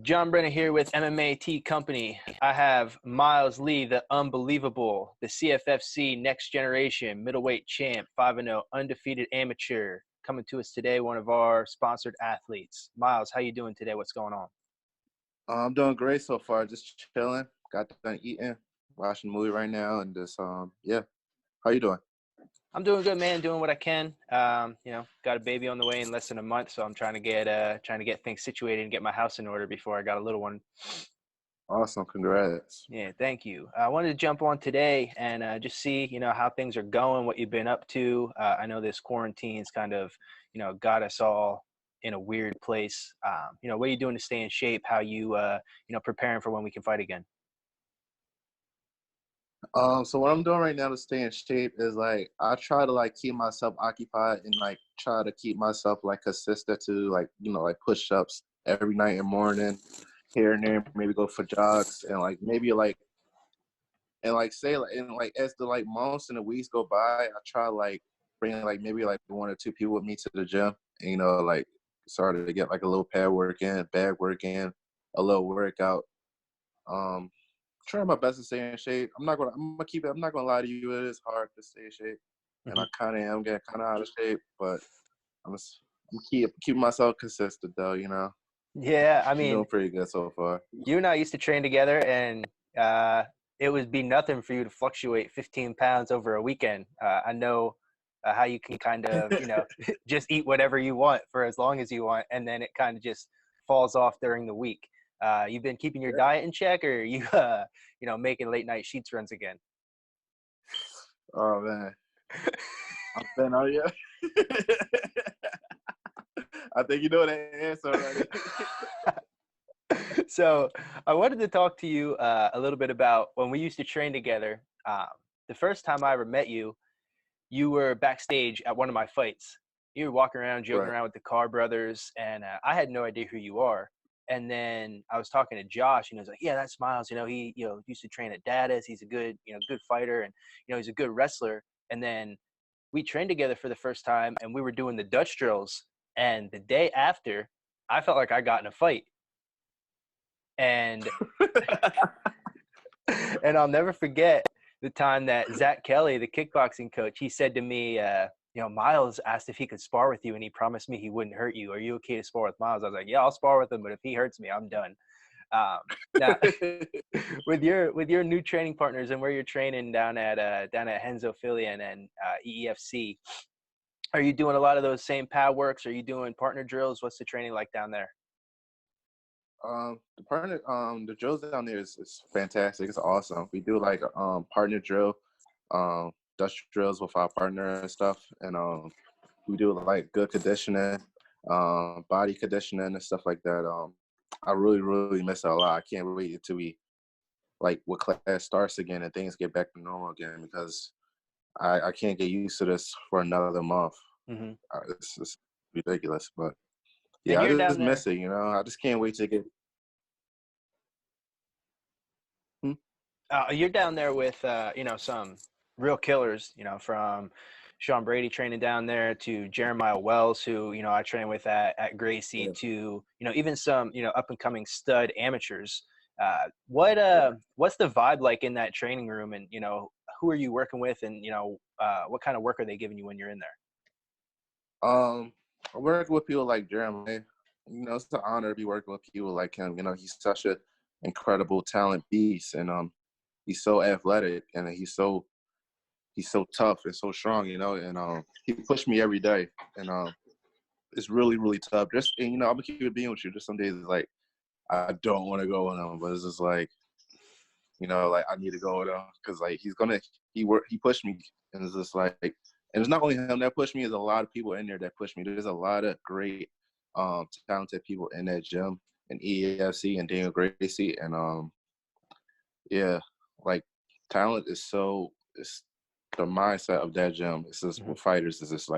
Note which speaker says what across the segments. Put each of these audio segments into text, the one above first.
Speaker 1: John Brennan here with MMA Company. I have Miles Lee, the unbelievable, the CFFC next generation middleweight champ, 5-0, undefeated amateur, coming to us today, one of our sponsored athletes. Miles, how you doing today? What's going on?
Speaker 2: I'm doing great so far. Just chilling. Got done eating, watching a movie right now, and just yeah. How you doing?
Speaker 1: I'm doing good, man. Doing what I can. Got a baby on the way in less than a month, so I'm trying to get things situated and get my house in order before I got a little one.
Speaker 2: Awesome. Congrats.
Speaker 1: Yeah, thank you. I wanted to jump on today and just see, how things are going, what you've been up to. I know this quarantine's kind of, got us all in a weird place. What are you doing to stay in shape? How you, preparing for when we can fight again?
Speaker 2: So what I'm doing right now to stay in shape is I try to keep myself occupied and try to keep myself consistent to push-ups every night and morning, here and there, maybe go for jogs and as the months and the weeks go by, I try bring maybe one or two people with me to the gym and started to get a little pad work in, bag work in, a little workout. Trying my best to stay in shape. I'm not gonna lie to you, it is hard to stay in shape. And I kinda am getting kinda out of shape, but I'm keeping myself consistent though,
Speaker 1: Yeah, I
Speaker 2: I'm
Speaker 1: mean,
Speaker 2: doing pretty good so far.
Speaker 1: you and I used to train together, and it would be nothing for you to fluctuate 15 pounds over a weekend. I know how you can kind of, just eat whatever you want for as long as you want, and then it kind of just falls off during the week. You've been keeping your diet in check, or are you, making late night sheets runs again?
Speaker 2: Oh man. I've been out here. I think you know that answer already.
Speaker 1: So I wanted to talk to you a little bit about when we used to train together. The first time I ever met you, you were backstage at one of my fights. You were walking around, joking
Speaker 2: Right.
Speaker 1: around with the Carr brothers, and I had no idea who you are. And then I was talking to Josh, and he was like, "Yeah, that's Miles. He used to train at Dada's. He's a good good fighter, and he's a good wrestler." And then we trained together for the first time, and we were doing the Dutch drills. And the day after, I felt like I got in a fight, and and I'll never forget the time that Zach Kelly, the kickboxing coach, he said to me, Miles asked if he could spar with you, and he promised me he wouldn't hurt you. Are you okay to spar with Miles? I was like, yeah, I'll spar with him, but if he hurts me, I'm done. Now, with your new training partners and where you're training down at Renzo and EEFC, are you doing a lot of those same pad works? Are you doing partner drills? What's the training like down there?
Speaker 2: The drills down there is fantastic. It's awesome. We do partner drill, Dutch drills with our partner and stuff, and we do good conditioning, body conditioning and stuff like that. I really, really miss it a lot. I can't wait until we when class starts again and things get back to normal again, because I can't get used to this for another month.
Speaker 1: Mm-hmm.
Speaker 2: It's ridiculous, but
Speaker 1: And
Speaker 2: yeah, I
Speaker 1: you're down
Speaker 2: just
Speaker 1: there.
Speaker 2: miss it. I just can't wait to get.
Speaker 1: You're down there with some real killers, from Sean Brady training down there to Jeremiah Wells, who I train with at Gracie,
Speaker 2: Yeah.
Speaker 1: to even some up and coming stud amateurs. What's the vibe like in that training room, and who are you working with, and what kind of work are they giving you when you're in there?
Speaker 2: I work with people like Jeremiah. It's an honor to be working with people like him. He's such an incredible talent beast, and he's so athletic, and he's so tough and so strong. And he pushed me every day, and it's really, really tough. I'm gonna keep it being with you. Just some days it's I don't want to go with him, but it's just I need to go with him because he pushed me, and it's just and it's not only him that pushed me. There's a lot of people in there that pushed me. There's a lot of great, talented people in that gym, and EFC and Daniel Gracie, and yeah, talent is it's the mindset of that gym. It's just with fighters. It's just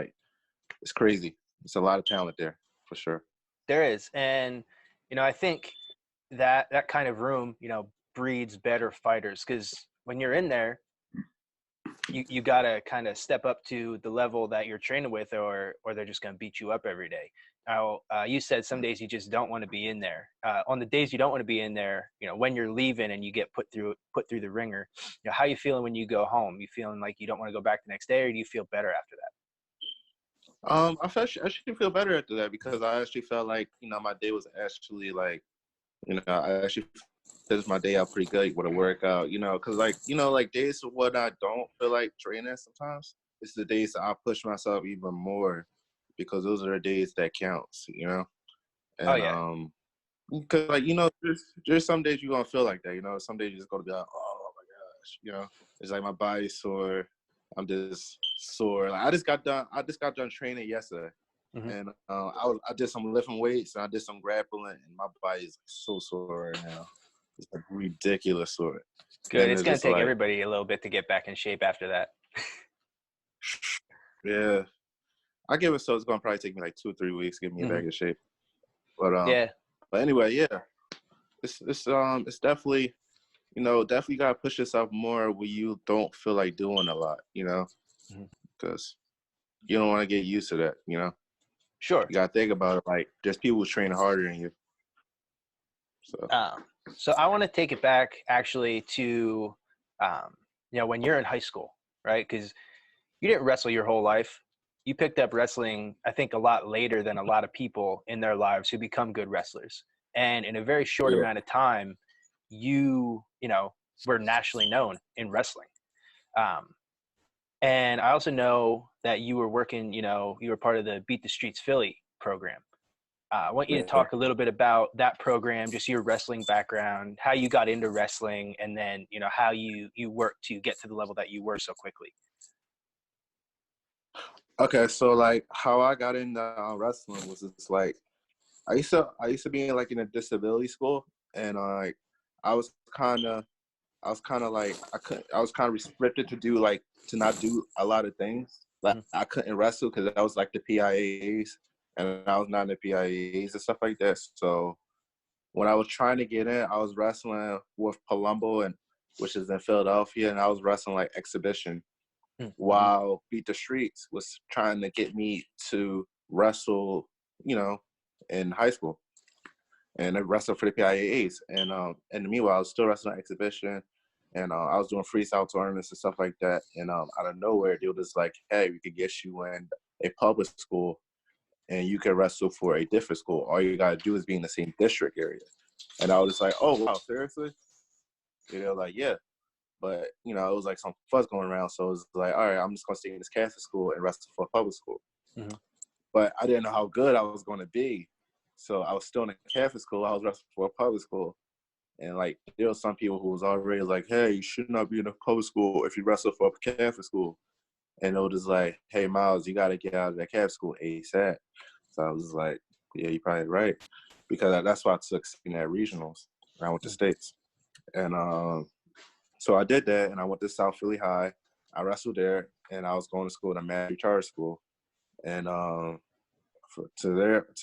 Speaker 2: it's crazy. It's a lot of talent there for sure.
Speaker 1: There is, and I think that kind of room, breeds better fighters, because when you're in there, you got to kind of step up to the level that you're training with, or they're just going to beat you up every day. how you said some days you just don't want to be in there. On the days you don't want to be in there, when you're leaving and you get put through the ringer, how you feeling when you go home? You feeling like you don't want to go back the next day, or do you feel better after that?
Speaker 2: I actually feel better after that because I actually felt like, my day was actually like, I actually finished my day out pretty good with a workout, because like days when I don't feel like training sometimes, it's the days that I push myself even more because those are the days that counts,
Speaker 1: Oh
Speaker 2: and
Speaker 1: yeah.
Speaker 2: because like there's some days you're gonna feel like that, some days you're just gonna be like, oh my gosh, it's like my body's sore, I'm just sore. Like, I just got done training yesterday,
Speaker 1: Mm-hmm.
Speaker 2: and I did some lifting weights and I did some grappling, and my body is so sore right now. It's like ridiculous sore.
Speaker 1: Good.
Speaker 2: And
Speaker 1: It's
Speaker 2: it's
Speaker 1: going to
Speaker 2: just
Speaker 1: take
Speaker 2: like,
Speaker 1: everybody a little bit to get back in shape after that.
Speaker 2: yeah, I give it so it's gonna probably take me like 2 or 3 weeks to get me back in shape. But
Speaker 1: Yeah.
Speaker 2: but anyway, yeah, it's definitely definitely gotta push yourself more when you don't feel like doing a lot, because you don't want to get used to that,
Speaker 1: Sure.
Speaker 2: You gotta think about it like there's people who train harder than you.
Speaker 1: So I want to take it back actually to, when you're in high school, right? Because you didn't wrestle your whole life. You picked up wrestling, I think, a lot later than a lot of people in their lives who become good wrestlers. And in a very short
Speaker 2: Yeah.
Speaker 1: amount of time, you were nationally known in wrestling. And I also know that you were working, you were part of the Beat the Streets Philly program. I want you to
Speaker 2: Yeah.
Speaker 1: talk a little bit about that program, just your wrestling background, how you got into wrestling, and then, how you worked to get to the level that you were so quickly.
Speaker 2: Okay, so like how I got into wrestling was just like I used to be in like in a disability school, and like I was kind of like I was kind of restricted to do like to not do a lot of things. Like
Speaker 1: Mm-hmm.
Speaker 2: I couldn't wrestle because I was like the PIAs, and I was not in the PIAs and stuff like that. So when I was trying to get in, I was wrestling with Palumbo, and which is in Philadelphia, and I was wrestling like exhibition,
Speaker 1: Mm-hmm.
Speaker 2: while Beat the Streets was trying to get me to wrestle, in high school, and I wrestled for the PIAAs. And meanwhile, I was still wrestling exhibition, and I was doing freestyle tournaments and stuff like that. And out of nowhere, they were just like, "Hey, we could get you in a public school, and you can wrestle for a different school. All you gotta do is be in the same district area." And I was just like, "Oh wow, seriously?" And they were like, "Yeah." But, it was like some fuzz going around. So it was like, all right, I'm just going to stay in this Catholic school and wrestle for a public school.
Speaker 1: Mm-hmm.
Speaker 2: But I didn't know how good I was going to be. So I was still in a Catholic school. I was wrestling for a public school. And, like, there were some people who was already like, hey, you should not be in a public school if you wrestle for a Catholic school. And it was just like, hey, Miles, you got to get out of that Catholic school ASAP. So I was like, yeah, you're probably right. Because that's why I took at regionals around with the states. And so I did that, and I went to South Philly High. I wrestled there, and I was going to school at a Matthew Charter School. And to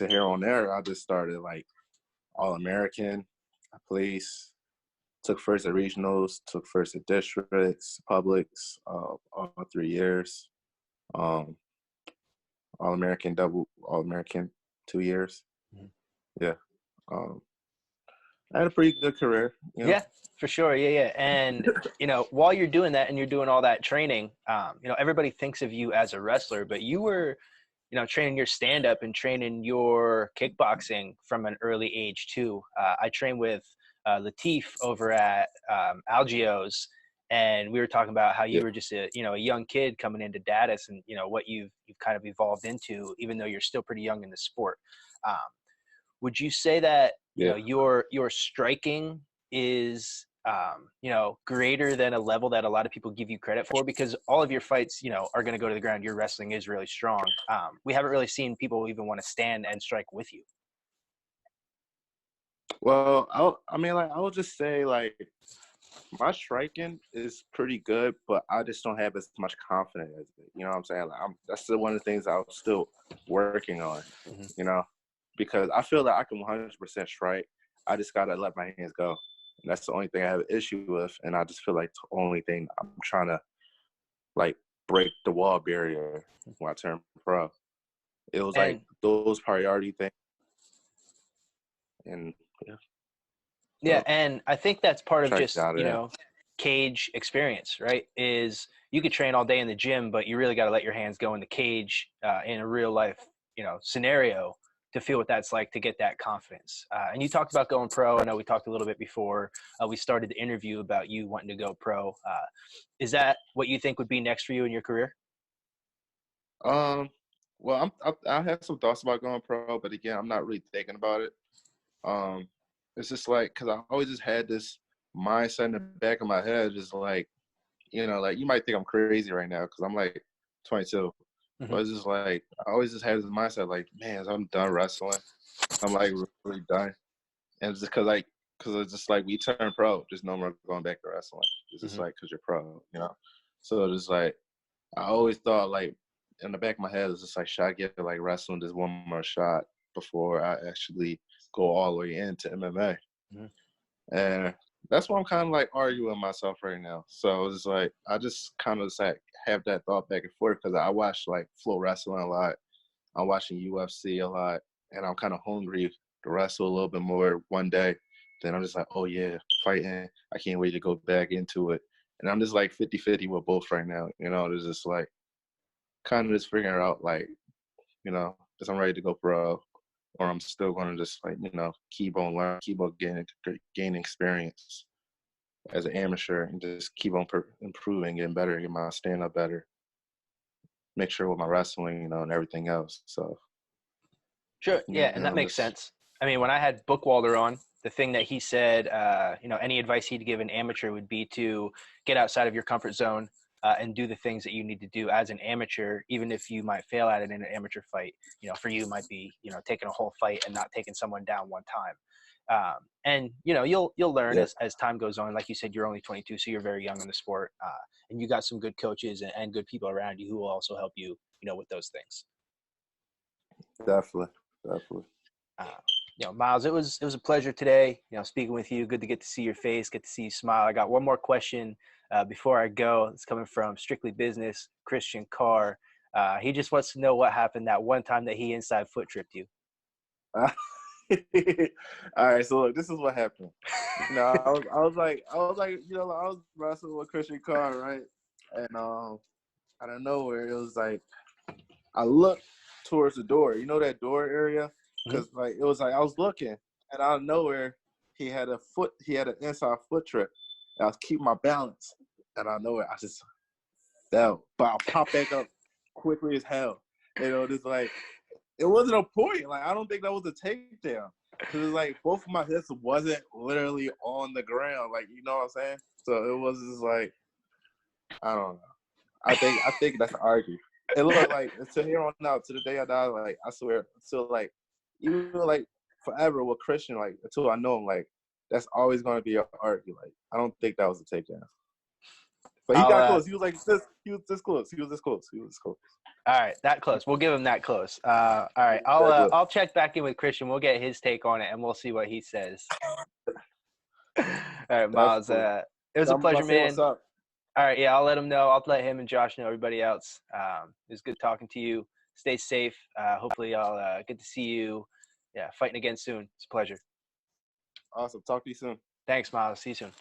Speaker 2: here on there, I just started like All-American. I placed, took first at regionals, took first at districts, publics, all 3 years. All-American, double All-American 2 years.
Speaker 1: Mm-hmm.
Speaker 2: Yeah. I had a pretty good career.
Speaker 1: Yeah, for sure. Yeah. And, while you're doing that and you're doing all that training, everybody thinks of you as a wrestler, but you were, training your stand up and training your kickboxing from an early age too. I trained with Latif over at Algio's, and we were talking about how you
Speaker 2: Yeah.
Speaker 1: were just a young kid coming into Datus, and what you've kind of evolved into, even though you're still pretty young in the sport. Um, would you say that
Speaker 2: Yeah.
Speaker 1: your striking is greater than a level that a lot of people give you credit for? Because all of your fights are going to go to the ground. Your wrestling is really strong. We haven't really seen people even want to stand and strike with you.
Speaker 2: Well, I would just say, like, my striking is pretty good, but I just don't have as much confidence as it. You know what I'm saying? Like, that's still one of the things I'm still working on,
Speaker 1: Mm-hmm.
Speaker 2: because I feel that I can 100% strike. I just got to let my hands go. And that's the only thing I have an issue with. And I just feel like the only thing I'm trying to, like, break the wall barrier when I turn pro. it was like
Speaker 1: And
Speaker 2: those priority things. And yeah,
Speaker 1: yeah,
Speaker 2: so
Speaker 1: and I think that's part of
Speaker 2: try to get
Speaker 1: just,
Speaker 2: out of that.
Speaker 1: cage experience, right? Is you could train all day in the gym, but you really got to let your hands go in the cage in a real life, scenario to feel what that's like to get that confidence. And you talked about going pro. I know we talked a little bit before we started the interview about you wanting to go pro. Is that what you think would be next for you in your career?
Speaker 2: Well, I have some thoughts about going pro, but again, I'm not really thinking about it. Um, it's just like because I always just had this mindset in the back of my head, just like like you might think I'm crazy right now because I'm like 22,
Speaker 1: Hmm.
Speaker 2: but it's just like I always just had this mindset, like, man, I'm done wrestling. I'm like really done, and it's just because it's just like we turn pro, just no more going back to wrestling. It's just
Speaker 1: Hmm.
Speaker 2: like because you're pro. So it's like I always thought like in the back of my head it's just like should I get like wrestling just one more shot before I actually go all the way into MMA,
Speaker 1: Hmm.
Speaker 2: and that's why I'm kind of like arguing myself right now. So it's like I just kind of like have that thought back and forth because I watch like Flow Wrestling a lot. I'm watching UFC a lot, and I'm kind of hungry to wrestle a little bit more one day. Then I'm just like, oh yeah, fighting. I can't wait to go back into it. And I'm just like 50-50 with both right now. There's just like kind of just figuring out like, if I'm ready to go pro or I'm still going to just like, keep on learning, keep on gaining experience as an amateur and just keep on improving, getting better, get my stand up better, make sure with my wrestling, and everything else. So,
Speaker 1: Sure. Yeah, and that
Speaker 2: I'm
Speaker 1: makes
Speaker 2: just
Speaker 1: sense. I mean, when I had Bookwalder on, the thing that he said, any advice he'd give an amateur would be to get outside of your comfort zone and do the things that you need to do as an amateur, even if you might fail at it in an amateur fight. For you, it might be taking a whole fight and not taking someone down one time. And you'll learn
Speaker 2: yeah,
Speaker 1: as time goes on. Like you said, you're only 22, so you're very young in the sport, and you got some good coaches and good people around you who will also help you, with those things.
Speaker 2: definitely, definitely.
Speaker 1: Uh, Miles, it was a pleasure today. Speaking with you. Good to get to see your face, get to see you smile. I got one more question before I go. It's coming from Strictly Business, Christian Carr. He just wants to know what happened that one time that he inside foot tripped you.
Speaker 2: All right, so look, this is what happened. I was like, I was wrestling with Christian Carr, right? And out of nowhere, it was like I looked towards the door. You know that door area?
Speaker 1: Mhm.
Speaker 2: Because like it was like I was looking, and out of nowhere, he had an inside foot trip. And I was keeping my balance, and out of nowhere, I just fell. But I popped back up quickly as hell. Just like it wasn't a point. Like I don't think that was a takedown. Cause it's like both of my hips wasn't literally on the ground. Like you know what I'm saying? So it was just like I don't know. I think that's an argument. It looked like to here on out to the day I die. Like I swear, so like even like forever with Christian, like until I know him, like that's always going to be an argument. Like I don't think that was a takedown. But he
Speaker 1: I'll
Speaker 2: got close. He was like this. He was this close. He was this close. He was this close.
Speaker 1: All right, that close. We'll give him that close. All right,
Speaker 2: That close.
Speaker 1: I'll check back in with Christian. We'll get his take on it, and we'll see what he says. All right, Miles.
Speaker 2: Definitely.
Speaker 1: It was a
Speaker 2: I'm about
Speaker 1: pleasure,
Speaker 2: to say what's
Speaker 1: man.
Speaker 2: up.
Speaker 1: All right, yeah, I'll let him know. I'll let him and Josh know. Everybody else. It was good talking to you. Stay safe. Hopefully, I'll get to see you. Yeah, fighting again soon. It's a pleasure.
Speaker 2: Awesome. Talk to you soon.
Speaker 1: Thanks, Miles. See you soon.